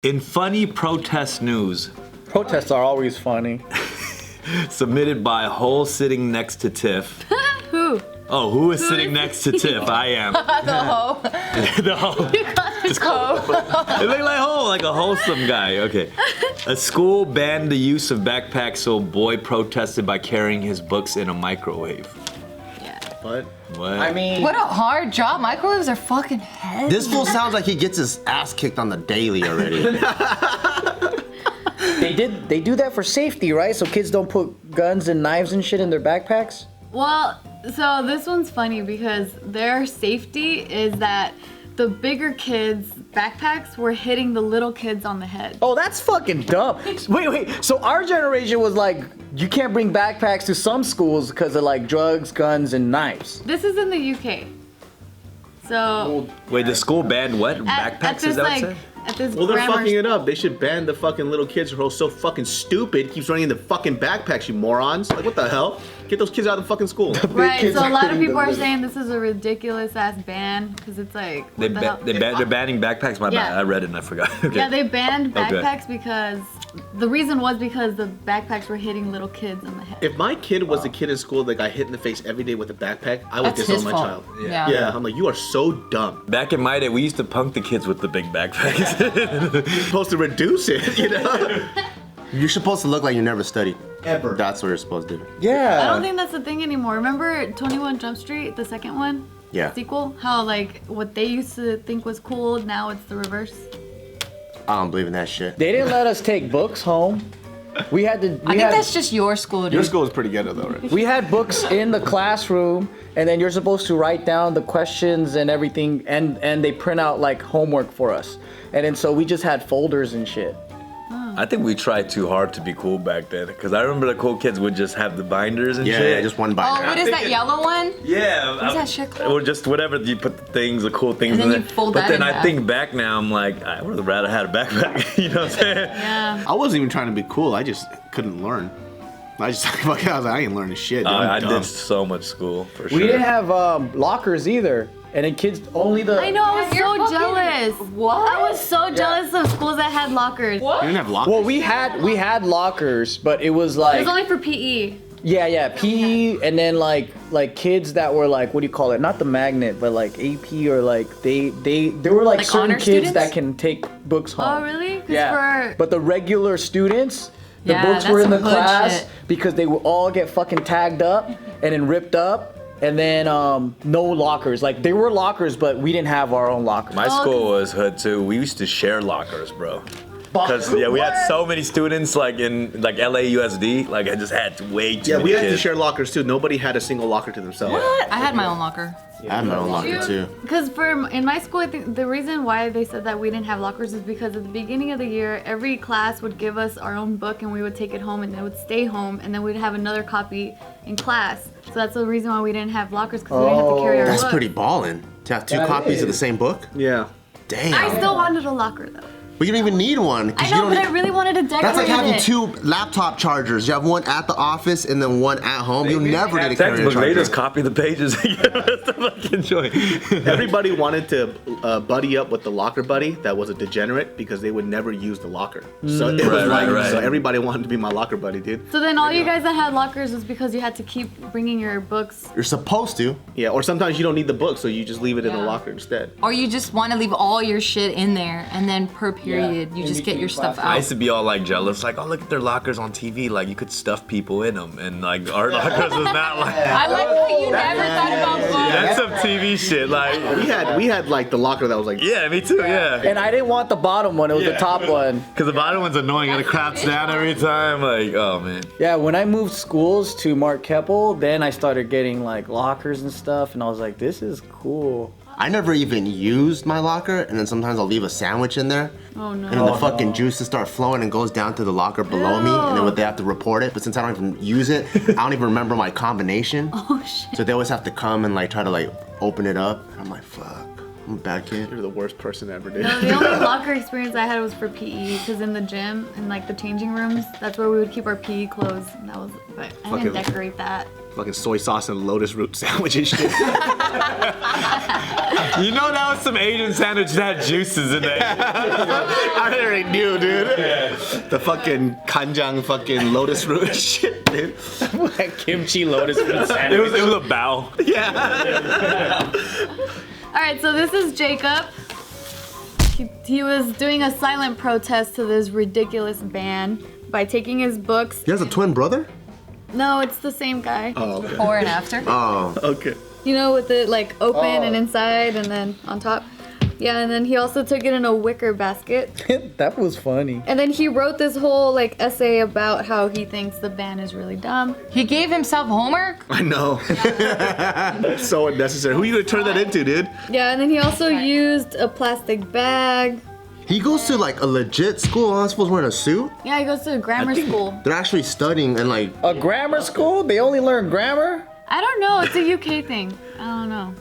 In funny protest news. Protests are always funny. Submitted by Hole sitting next to Tiff. Who? Oh, who is sitting next to Tiff? I am. The hoe. The hoe. You got his hoe. It looked like hoe, like a wholesome guy. Okay. A school banned the use of backpacks, so a boy protested by carrying his books in a microwave. Yeah. What? What? I mean, What a hard job. Microwaves are fucking heavy. This fool sounds like he gets his ass kicked on the daily already. they do that for safety, right? So kids don't put guns and knives and shit in their backpacks? Well, so this one's funny because their safety is that the bigger kids' backpacks were hitting the little kids on the head. Oh, that's fucking dumb. Wait. So our generation was like, you can't bring backpacks to some schools because of like drugs, guns, and knives. This is in the UK. So Wait, the school banned what? Backpacks? Is that what it said? at this Well, they're grammar fucking it up. They should ban the fucking little kids who are so fucking stupid. Keeps running in the fucking backpacks, you morons. Like, what the hell? Get those kids out of the fucking school. Right, kids so a are lot of hitting people the are little- saying this is a ridiculous ass ban because it's like what the hell? They're banning backpacks? My Yeah. bad. I read it and I forgot. Okay. Yeah, they banned Okay. backpacks because the reason was because the backpacks were hitting little kids on the head. If my kid was the kid in school that got hit in the face every day with a backpack, I would That's disown his my fault. child. Yeah. Yeah, I'm like, you are so dumb. Back in my day, we used to punk the kids with the big backpacks. You're supposed to reduce it, you know? You're supposed to look like you never studied. Ever. That's what you're supposed to do. Yeah. I don't think that's the thing anymore. Remember 21 Jump Street, the second one? Yeah. Sequel? How like what they used to think was cool, now it's the reverse. I don't believe in that shit. They didn't let us take books home. We had to. I think that's just your school, dude. Your school is pretty ghetto though, right? We had books in the classroom, and then you're supposed to write down the questions and everything, and they print out like homework for us. And then so we just had folders and shit. I think we tried too hard to be cool back then, because I remember the cool kids would just have the binders and Yeah, shit. yeah, just one Oh, binder. what is that yellow one? Yeah. What's that shit called? Or just whatever, you put the things, the cool things And in then there. you fold but that then in I half. think back now, I'm like, I would have rather had a backpack. You know what I'm saying? Yeah. I wasn't even trying to be cool. I just couldn't learn. I just I was like, I ain't learning shit. Dude. I I'm did dumb. so much school, for sure. We didn't have lockers either, and then kids only the. I know, I was You're so fucking- jealous. What? I was so jealous of schools that had lockers. What? You didn't have lockers. Well, we had lockers, but it was It like was only for PE. yeah, PE, and then like kids that were like, what do you call it? Not the magnet, but like AP or like they were like Like certain honor kids students? that can take books home. Oh, really? 'Cause Yeah. for But the regular students, the Yeah, books that's were in the some hood class shit. because they would all get fucking tagged up and then ripped up. And then no lockers. Like there were lockers, but we didn't have our own lockers. My school was hood too. We used to share lockers, bro. Because we had so many students like in like LAUSD. Like I just had way too Yeah, many we had to kids. share lockers too. Nobody had a single locker to themselves. What? I had my own locker. I had my own locker too. Because in my school, I think the reason why they said that we didn't have lockers is because at the beginning of the year, every class would give us our own book and we would take it home and it would stay home and then we'd have another copy in class. So that's the reason why we didn't have lockers because we didn't have to carry our That's books. pretty ballin'. To have two That copies of the is. same book? Yeah. Damn. I still wanted a locker though. But you don't even need one. 'cause I you know, don't but need- I really wanted to decorate That's like having it. two laptop chargers. You have one at the office and then one at home. You'll never need to carry a Textbook, they charger. just copy the pages and give us the fucking joint. Everybody wanted to buddy up with the locker buddy that was a degenerate because they would never use the locker. So it was Right. so everybody wanted to be my locker buddy, dude. So then all you guys that had lockers was because you had to keep bringing your books. You're supposed to. Yeah, or sometimes you don't need the book, so you just leave it in the Yeah. locker instead. Or you just want to leave all your shit in there, and then per period, you in just get your between stuff classes. I out. used to be all like jealous, like, oh look at their lockers on TV, like you could stuff people in them, and like our lockers was not like. I like how you never thought about books. That's some TV shit, like. We had like the locker that was like Yeah, me too. Yeah. And I didn't want the bottom one, it was the Yeah. top one. Cause the bottom one's annoying, and it crouch down every time. Like, oh man. Yeah, when I moved schools to Mark Keppel, then I started getting like lockers and stuff, and I was like, this is cool. I never even used my locker, and then sometimes I'll leave a sandwich in there. Oh no. And then the fucking juices start flowing and goes down to the locker below me, and then they have to report it. But since I don't even use it, I don't even remember my combination. Oh shit. So they always have to come and like try to like open it up. I'm like, fuck, I'm a bad kid. you're the worst person ever, dude. No, the only locker experience I had was for PE because in the gym and like the changing rooms, that's where we would keep our PE clothes. And that was, but I didn't Fucking- decorate that. fucking soy sauce and lotus root sandwich and shit. You know that was some Asian sandwich that had juices in it. I already knew, dude. Yeah. The fucking kanjang fucking lotus root shit, dude. Kimchi lotus root sandwich. It was a bow. Yeah. All right, so this is Jacob. He was doing a silent protest to this ridiculous ban by taking his books. He has a twin brother? No, it's the same guy. Oh, okay. Before and after. Oh. Okay. You know, with it like open and inside and then on top. Yeah, and then he also took it in a wicker basket. That was funny. And then he wrote this whole like essay about how he thinks the ban is really dumb. He gave himself homework? I know. So unnecessary. Who are you gonna turn that into, dude? Yeah, and then he also used a plastic bag. He goes to like a legit school. I'm supposed to wear a suit. Yeah, he goes to a grammar school. They're actually studying and like. A grammar school? They only learn grammar? I don't know. It's a UK thing. I don't know.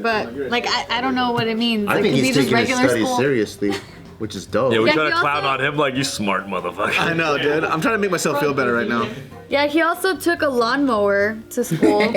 But like I don't know what it means. I Like, think is he he's just taking his regular studies school? seriously, which is dope. Yeah, we Yeah, try he to clown also- on him like you smart motherfucker. I know, dude. I'm trying to make myself feel better right now. Yeah, he also took a lawnmower to school.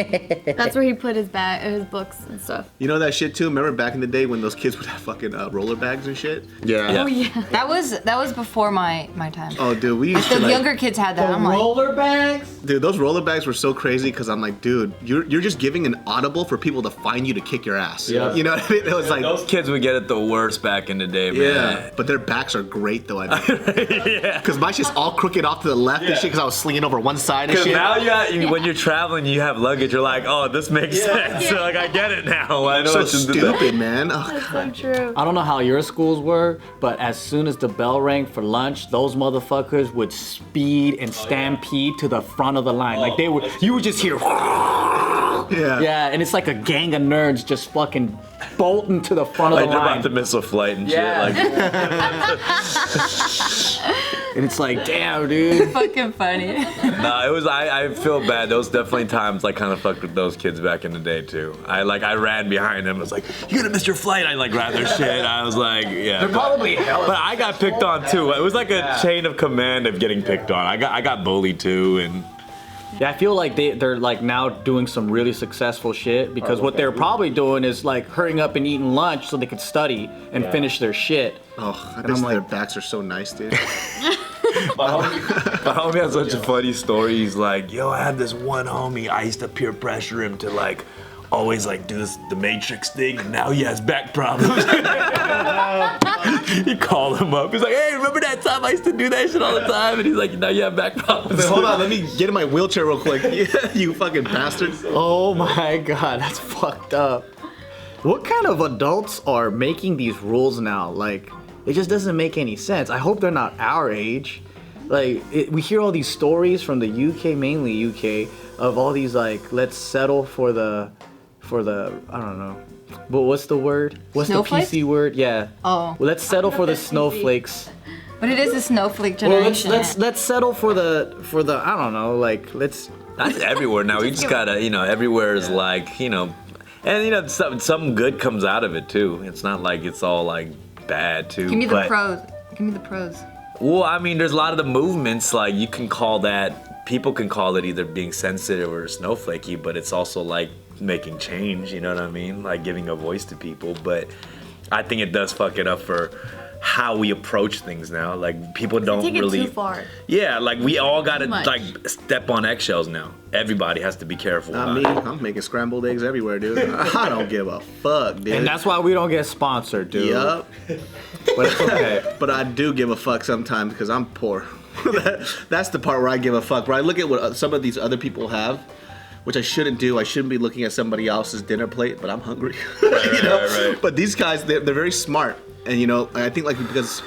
That's where he put his books and stuff. You know that shit too? Remember back in the day when those kids would have fucking roller bags and shit? Yeah. Oh yeah. That was before my time. Oh, dude, we used to The like, younger kids had that. I'm like, Roller bags? dude, those roller bags were so crazy because I'm like, dude, you're just giving an audible for people to find you to kick your ass. Yeah. You know what I mean? It was like, Those kids would get it the worst back in the day, man. yeah, but their backs are great though. I think. Yeah. Because my shit's all crooked off to the left and shit because I was slinging over one side and Because shit. now when you're traveling, you have luggage. You're like, oh, this makes sense. So like, I get it now. I know so what to do. stupid, man. Oh, That's so true. I don't know how your schools were, but as soon as the bell rang for lunch, those motherfuckers would speed and stampede to the front of the line. Like you would just hear, yeah. yeah, and it's like a gang of nerds just fucking bolting to the front of Like the they're line. about to miss a flight and Yeah. shit. Like, And it's like, damn, dude. fucking funny. nah, it was. I feel bad. Those definitely times like kind of fucked with those kids back in the day too. I ran behind them. I was like, you're gonna miss your flight. I like grabbed their shit. I was like, yeah. They're probably hella. But I got picked on too. It was like a chain of command of getting picked on. I got bullied too, and Yeah, I feel like they're like now doing some really successful shit because what they're probably doing is like hurrying up and eating lunch so they could study and finish their shit. Oh, I bet their backs are so nice, dude. my homie has such a funny story. He's like, yo, I had this one homie. I used to peer pressure him to like always like do the Matrix thing, and now he has back problems. You call him up. He's like, hey, remember that time I used to do that shit all the time? And he's like, now you have back problems. Wait, hold on, let me get in my wheelchair real quick. You fucking bastards. Oh my god, that's fucked up. What kind of adults are making these rules now? Like, it just doesn't make any sense. I hope they're not our age. Like, we hear all these stories from the UK, mainly UK, of all these like, let's settle for the, I don't know. But what's the word? What's Snowflake? the PC word? Yeah. Oh. Well, let's settle for the snowflakes. But it is a snowflake Well, generation. let's settle for the I don't know, like let's. That's everywhere now. We just gotta, everywhere is like, and some good comes out of it too. It's not like it's all like bad too. Give me the but- pros. Give me the pros. Well, I mean, there's a lot of the movements, like you can call that, people can call it either being sensitive or snowflakey, but it's also like making change, you know what I mean? Like giving a voice to people, but I think it does fuck it up for how we approach things now. Like people don't Take it really. too far. Yeah, like we all gotta Too much. like step on eggshells now. Everybody has to be careful. Not about me. it. I'm making scrambled eggs everywhere, dude. I don't give a fuck, dude. And that's why we don't get sponsored, dude. Yup. But it's okay. But I do give a fuck sometimes because I'm poor. That's the part where I give a fuck. Where I look at what some of these other people have, which I shouldn't do. I shouldn't be looking at somebody else's dinner plate, but I'm hungry. Right. But these guys, they're very smart. And, I think like because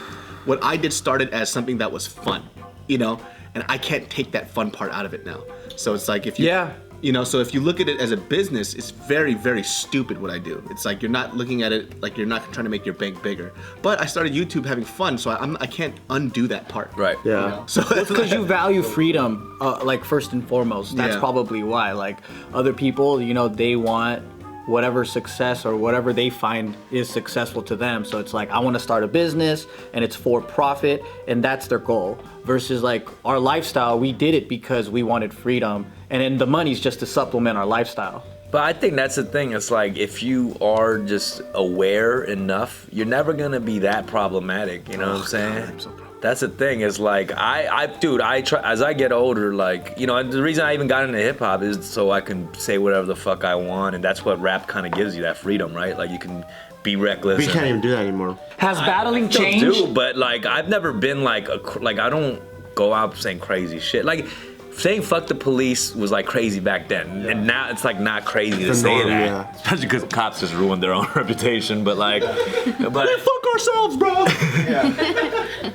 what I did started as something that was fun, and I can't take that fun part out of it now. So it's like if you... Yeah. So if you look at it as a business, it's very, very stupid what I do. It's like you're not looking at it like you're not trying to make your bank bigger. But I started YouTube having fun, so I can't undo that part. Right. Yeah. So It's because you value freedom, like first and foremost. That's Yeah. probably why. Like other people, they want whatever success or whatever they find is successful to them. So it's like, I want to start a business and it's for profit and that's their goal. Versus like our lifestyle, we did it because we wanted freedom and then the money's just to supplement our lifestyle. But I think that's the thing. It's like if you are just aware enough, you're never gonna be that problematic. You know what I'm saying? God, I'm so proud. That's the thing. Is like I try as I get older. Like the reason I even got into hip hop is so I can say whatever the fuck I want, and that's what rap kind of gives you, that freedom, right? Like you can be reckless. We can't even do that anymore. Has battling I still changed? do, but like I've never been like I don't go out saying crazy shit. Like saying fuck the police was like crazy back then, and now it's like not crazy to say norm, that. yeah. Especially because cops just ruined their own reputation. But like, Fuck ourselves, bro.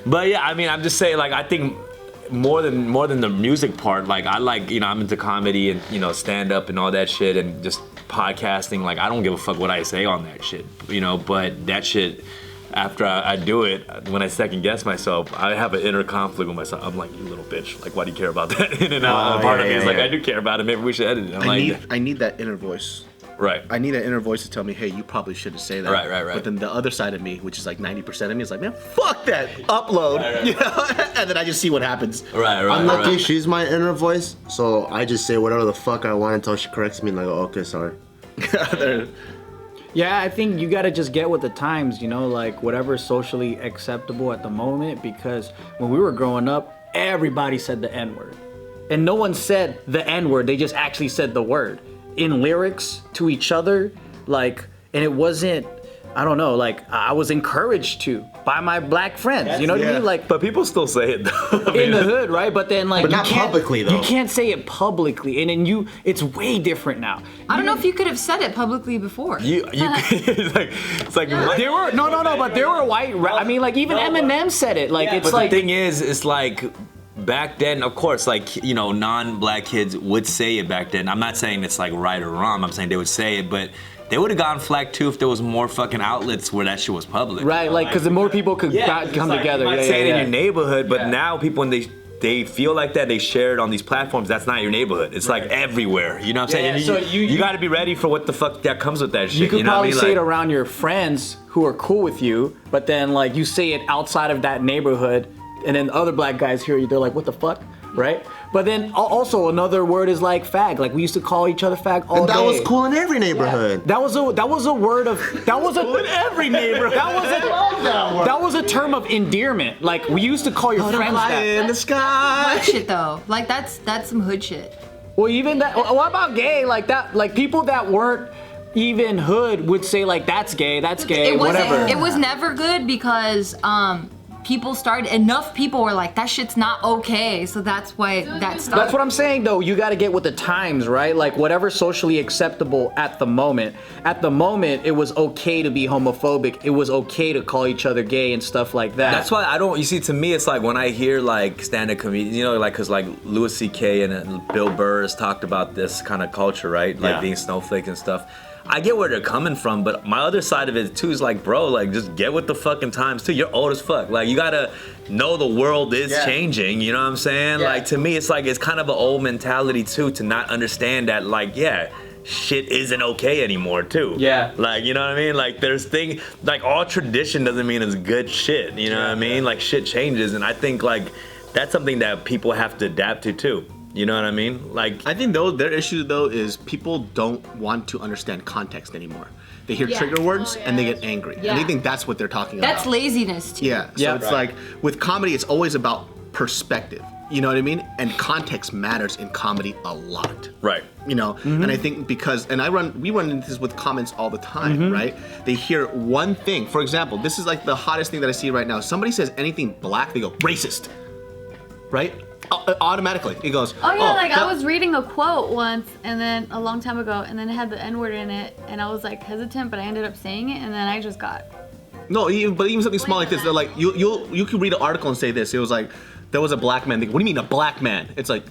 but yeah, I mean, I'm just saying, like, I think more than the music part, like I like, I'm into comedy and stand up and all that shit and just podcasting. Like I don't give a fuck what I say on that shit, but that shit. After I do it, when I second guess myself, I have an inner conflict with myself. I'm like, you little bitch. Like, why do you care about that? In and out. Part of me is like, I do care about it. Maybe we should edit it. I need that inner voice. Right. I need that inner voice to tell me, hey, you probably shouldn't say that. Right. But then the other side of me, which is like 90% of me, is like, man, fuck that. Upload. Right. And then I just see what happens. Right. I'm lucky she's my inner voice, so I just say whatever the fuck I want until she corrects me and I go, okay, sorry. Yeah, I think you gotta just get with the times, like whatever's socially acceptable at the moment, because when we were growing up, everybody said the N-word. And no one said the N-word, they just actually said the word. In lyrics to each other, and it wasn't, I don't know, I was encouraged to by my black friends, you know what I mean? But people still say it though. In the hood, right? But then but not publicly though. You can't say it publicly, and then it's way different now. I don't know if you could have said it publicly before. It's like There were but there were white. I mean, even Eminem said it. It's but like the thing is, it's like back then, of course, non-black kids would say it back then. I'm not saying it's like right or wrong. I'm saying they would say it, but they would have gotten flack too if there was more fucking outlets where that shit was public. Right, because the more people could come together. You might say it in your neighborhood, but now people, when they feel like that, they share it on these platforms. That's not your neighborhood. It's like everywhere. You know what I'm saying? Yeah, so you got to be ready for what the fuck that comes with that shit. You could know probably what I mean? say it around your friends who are cool with you, but then you say it outside of that neighborhood, and then other black guys hear you. They're like, "What the fuck?" Right? But then also another word is like fag. Like we used to call each other fag all day. That was cool in every neighborhood. Yeah. That was a word of in every neighborhood. That was a term of endearment. Like we used to call your friends that. In the sky. Hood shit though. That's some hood shit. Well, even that. What about gay? Like that. Like people that weren't even hood would say that's gay. That's gay. Whatever. It was never good because enough people were like, that shit's not okay, so that's why that started. That's what I'm saying though, you gotta get with the times, right? Like whatever's socially acceptable at the moment. At the moment, it was okay to be homophobic. It was okay to call each other gay and stuff like that. That's why you see, to me, it's like when I hear stand-up comedians, cause Louis C.K. and Bill Burr has talked about this kind of culture, right? Being snowflakes and stuff. I get where they're coming from, but my other side of it too is bro, just get with the fucking times too. You're old as fuck. You gotta know the world is changing. You know what I'm saying? Yeah. To me, it's it's kind of an old mentality too to not understand that shit isn't okay anymore too. Yeah. You know what I mean? There's things all tradition doesn't mean it's good shit. You know what I mean? Shit changes, and I think that's something that people have to adapt to too. You know what I mean? I think their issue though is people don't want to understand context anymore. They hear trigger words and they get angry, and they think that's what they're talking about. That's laziness too. Yeah. So it's with comedy, it's always about perspective. You know what I mean? And context matters in comedy a lot. Right. And I think we run into this with comments all the time, right? They hear one thing. For example, this is the hottest thing that I see right now. Somebody says anything black, they go racist, right? Automatically, it goes. Oh yeah, I was reading a quote once, and then a long time ago, and then it had the N-word in it, and I was hesitant, but I ended up saying it, and then I just got. No, even something small like this, they're you can read an article and say this. It was there was a black man. They go, what do you mean a black man? It's it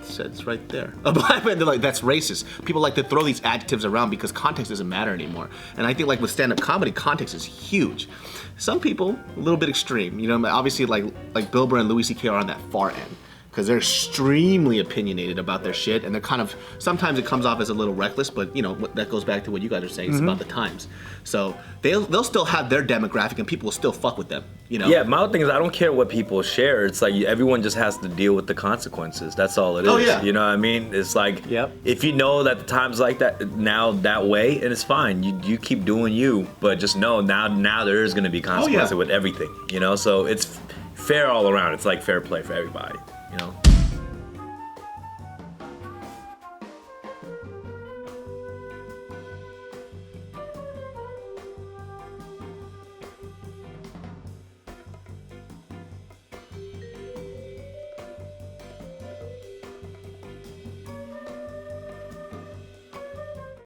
says right there, a black man. They're that's racist. People like to throw these adjectives around because context doesn't matter anymore. And I think with stand-up comedy, context is huge. Some people a little bit extreme. Obviously like Bill Burr and Louis C.K. are on that far end. because they're extremely opinionated about their shit, and they're kind of, sometimes it comes off as a little reckless, but you know, that goes back to what you guys are saying, it's about the times. So they'll still have their demographic and people will still fuck with them, you know? Yeah, my thing is I don't care what people share. It's like everyone just has to deal with the consequences. That's all it is. Oh, yeah. You know what I mean? It's like, if you know that the time's like that now that way, and it's fine. You keep doing you, but just know now there is going to be consequences with everything, you know? So it's fair all around. It's like fair play for everybody, you know?